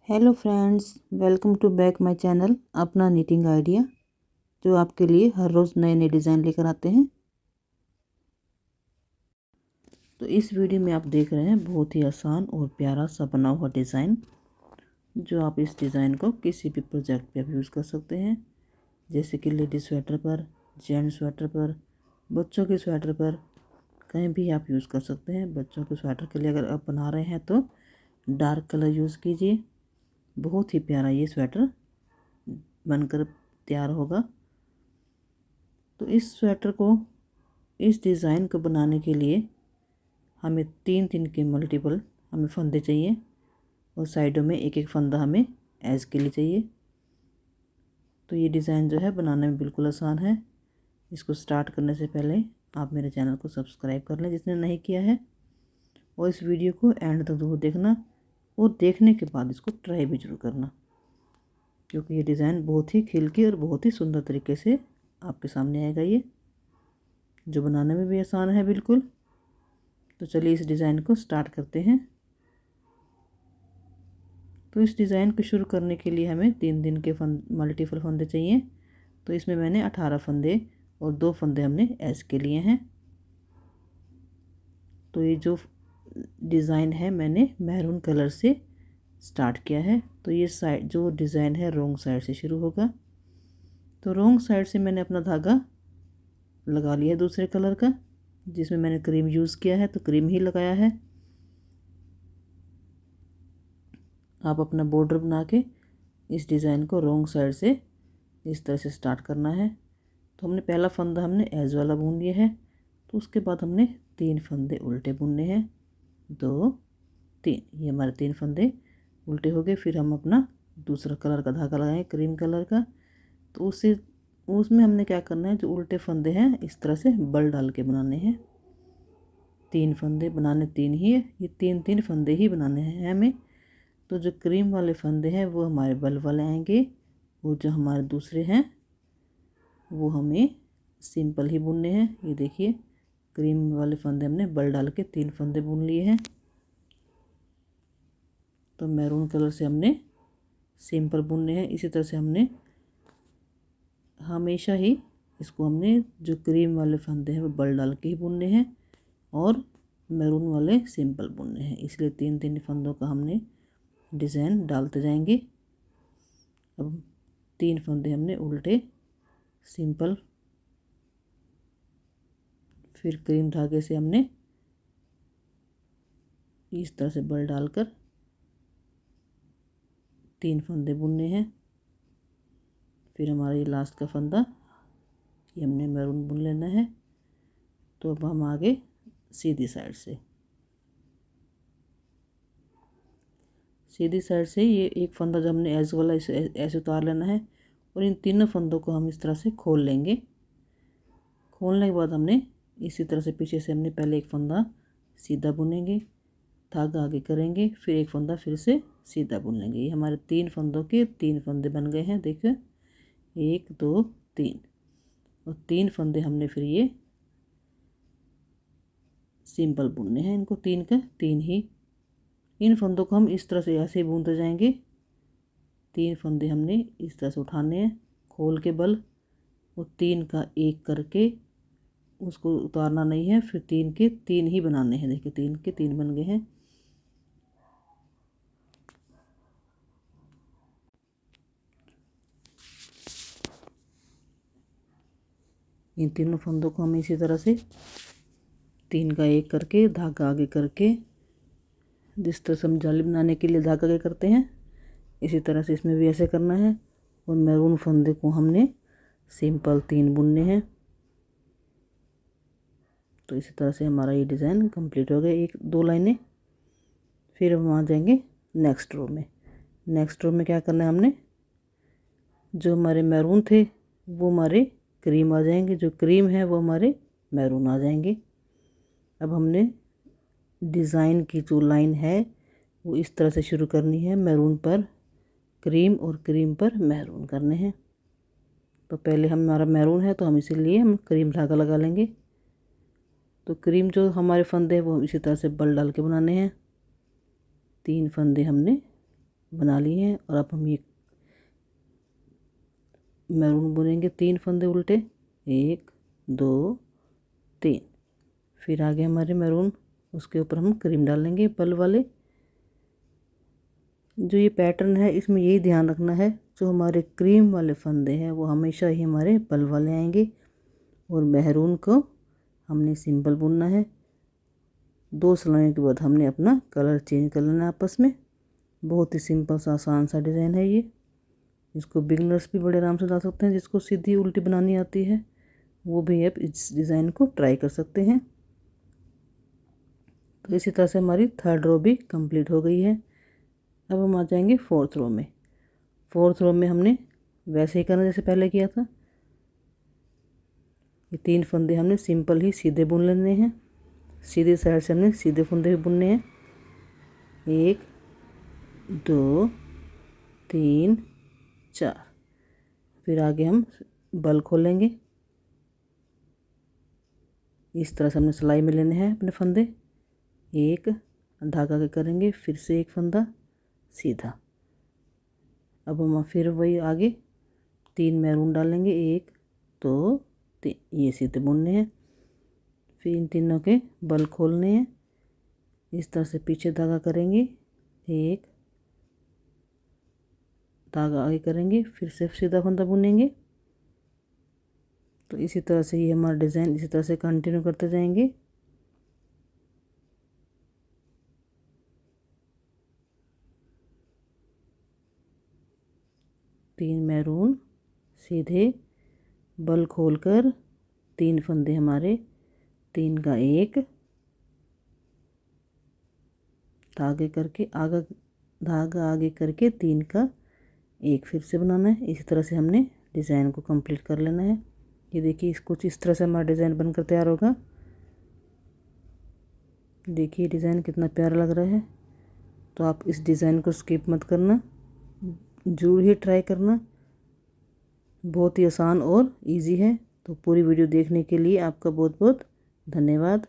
Hello friends, welcome to back my channel अपना knitting idea, जो आपके लिए हर रोज़ नए नए डिज़ाइन लेकर आते हैं। तो इस वीडियो में आप देख रहे हैं बहुत ही आसान और प्यारा सा बना हुआ डिज़ाइन, जो आप इस डिज़ाइन को किसी भी प्रोजेक्ट पे आप यूज़ कर सकते हैं, जैसे कि लेडीज स्वेटर पर, जेंट्स स्वेटर पर, बच्चों के स्वेटर पर, कहीं भी आप यूज़ कर सकते हैं। बच्चों के स्वेटर के लिए अगर आप बना रहे हैं तो डार्क कलर यूज़ कीजिए। बहुत ही प्यारा ये स्वेटर बनकर तैयार होगा। तो इस स्वेटर को, इस डिज़ाइन को बनाने के लिए हमें 3 के मल्टीपल हमें फंदे चाहिए और साइडों में एक एक फंदा हमें एज के लिए चाहिए। तो ये डिज़ाइन जो है बनाने में बिल्कुल आसान है। इसको स्टार्ट करने से पहले आप मेरे चैनल को सब्सक्राइब कर लें जिसने नहीं किया है, और इस वीडियो को एंड तक जरूर देखना, और देखने के बाद इसको ट्राई भी जरूर करना, क्योंकि ये डिज़ाइन बहुत ही खिल के और बहुत ही सुंदर तरीके से आपके सामने आएगा, ये जो बनाने में भी आसान है बिल्कुल। तो चलिए इस डिज़ाइन को स्टार्ट करते हैं। तो इस डिज़ाइन को शुरू करने के लिए हमें 3 के मल्टीपल फंदे चाहिए। तो इसमें मैंने 18 फंदे और 2 फंदे हमने एज के लिए हैं। तो ये जो डिज़ाइन है मैंने मैरून कलर से स्टार्ट किया है। तो ये साइड जो डिज़ाइन है रॉन्ग साइड से शुरू होगा। तो रॉन्ग साइड से मैंने अपना धागा लगा लिया दूसरे कलर का, जिसमें मैंने क्रीम यूज़ किया है, तो क्रीम ही लगाया है। आप अपना बॉर्डर बना के इस डिज़ाइन को रॉन्ग साइड से इस तरह से स्टार्ट करना है। तो हमने पहला फंदा हमने एज वाला बुन लिया है। तो उसके बाद हमने 3 फंदे उल्टे बुनने हैं, 2 3, ये हमारे 3 फंदे उल्टे हो गए। फिर हम अपना दूसरा कलर का धागा लगाएंगे, क्रीम कलर का। तो उसमें हमने क्या करना है, जो उल्टे फंदे हैं इस तरह से बल डाल के बनाने हैं। 3 फंदे बनाने, 3 ही है, ये 3 फंदे ही बनाने हैं हमें। तो जो क्रीम वाले फंदे हैं वो हमारे बल वाले आएंगे, वो जो हमारे दूसरे हैं वो हमें सिंपल ही बुनने हैं। ये देखिए क्रीम वाले फंदे हमने बल डाल के 3 फंदे बुन लिए हैं। तो मैरून कलर से हमने सिंपल बुनने हैं। इसी तरह से हमने हमेशा ही इसको हमने जो क्रीम वाले फंदे हैं वो बल डाल के ही बुनने हैं, और मैरून वाले सिंपल बुनने हैं। इसलिए 3 फंदों का हमने डिज़ाइन डालते जाएंगे। अब 3 फंदे हमने उल्टे सिंपल, फिर क्रीम धागे से हमने इस तरह से बल डालकर 3 फंदे बुनने हैं। फिर हमारा ये लास्ट का फंदा ये हमने मैरून बुन लेना है। तो अब हम आगे सीधी साइड से ये एक फंदा जो हमने एज वाला ऐसे उतार लेना है, और इन तीनों फंदों को हम इस तरह से खोल लेंगे। खोलने के बाद हमने इसी तरह से पीछे से हमने पहले एक फंदा सीधा बुनेंगे, धागा आगे करेंगे, फिर एक फंदा फिर से सीधा बुन लेंगे। ये हमारे 3 फंदों के 3 फंदे बन गए हैं। देखिए 1 2 3, और 3 फंदे हमने फिर ये सिंपल बुनने हैं। इनको 3 का 3 ही, इन फंदों को हम इस तरह से ऐसे ही बुनते जाएंगे। 3 फंदे हमने इस तरह से उठाने हैं खोल के बल, और 3 का 1 करके उसको उतारना नहीं है। फिर 3 के 3 ही बनाने हैं। देखिए 3 के 3 बन गए हैं। इन तीनों फंदों को हम इसी तरह से 3 का 1 करके धागा आगे करके, जिस तरह से हम जाली बनाने के लिए धागा आगे करते हैं, इसी तरह से इसमें भी ऐसे करना है। और मैरून फंदे को हमने सिंपल 3 बुनने हैं। तो इसी तरह से हमारा ये डिज़ाइन कंप्लीट हो गया, 1 2 लाइनें। फिर हम आ जाएंगे नेक्स्ट रो में। नेक्स्ट रो में क्या करना है, हमने जो हमारे मैरून थे वो हमारे क्रीम आ जाएंगे, जो क्रीम है वो हमारे मैरून आ जाएंगे। अब हमने डिज़ाइन की जो लाइन है वो इस तरह से शुरू करनी है, मैरून पर क्रीम और क्रीम पर मैरून करने हैं। तो पहले हमारा मैरून है तो हम इसीलिए हम क्रीम धागा लगा लेंगे। तो क्रीम जो हमारे फंदे हैं वो हम इसी तरह से बल डाल के बनाने हैं। 3 फंदे हमने बना लिए हैं। और अब हम ये मैरून बुनेंगे 3 फंदे उल्टे, 1 2 3। फिर आगे हमारे मैरून, उसके ऊपर हम क्रीम डालेंगे पल वाले। जो ये पैटर्न है इसमें यही ध्यान रखना है, जो हमारे क्रीम वाले फंदे हैं वो हमेशा ही हमारे पल वाले आएंगे, और मैरून को हमने सिंपल बुनना है। 2 सिलाइयों के बाद हमने अपना कलर चेंज कर लेना है आपस में। बहुत ही सिंपल सा आसान सा डिज़ाइन है ये। इसको बिगनर्स भी बड़े आराम से डाल सकते हैं। जिसको सीधी उल्टी बनानी आती है वो भी अब इस डिज़ाइन को ट्राई कर सकते हैं। तो इसी तरह से हमारी 3rd रो भी कंप्लीट हो गई है। अब हम आ जाएंगे 4th रो में। 4th रो में हमने वैसे ही करना जैसे पहले किया था। ये 3 फंदे हमने सिंपल ही सीधे बुन लेने हैं। सीधे साइड से हमने सीधे फंदे भी बुनने हैं। 1 2 3 4। फिर आगे हम बल खोलेंगे। इस तरह से हमने सिलाई में लेने हैं अपने फंदे। एक धागा के करेंगे, फिर से एक फंदा सीधा। अब हम फिर वही आगे 3 मैरून डालेंगे, 1 2 3। ये सीधे बुनने हैं। फिर इन तीनों के बल खोलने हैं। इस तरह से पीछे धागा करेंगे, 1 धागा आगे करेंगे, फिर से सीधा फंदा बुनेंगे। तो इसी तरह से ये हमारा डिज़ाइन इसी तरह से कंटिन्यू करते जाएंगे। तीन मैरून सीधे, बल खोलकर 3 फंदे हमारे, 3 का 1 धागे करके आगे, धागा आगे करके 3 का 1 फिर से बनाना है। इसी तरह से हमने डिज़ाइन को कंप्लीट कर लेना है। ये देखिए कुछ इस तरह से हमारा डिज़ाइन बनकर तैयार होगा। देखिए डिज़ाइन कितना प्यारा लग रहा है। तो आप इस डिज़ाइन को स्किप मत करना, ज़रूर ही ट्राई करना। बहुत ही आसान और इजी है। तो पूरी वीडियो देखने के लिए आपका बहुत बहुत धन्यवाद।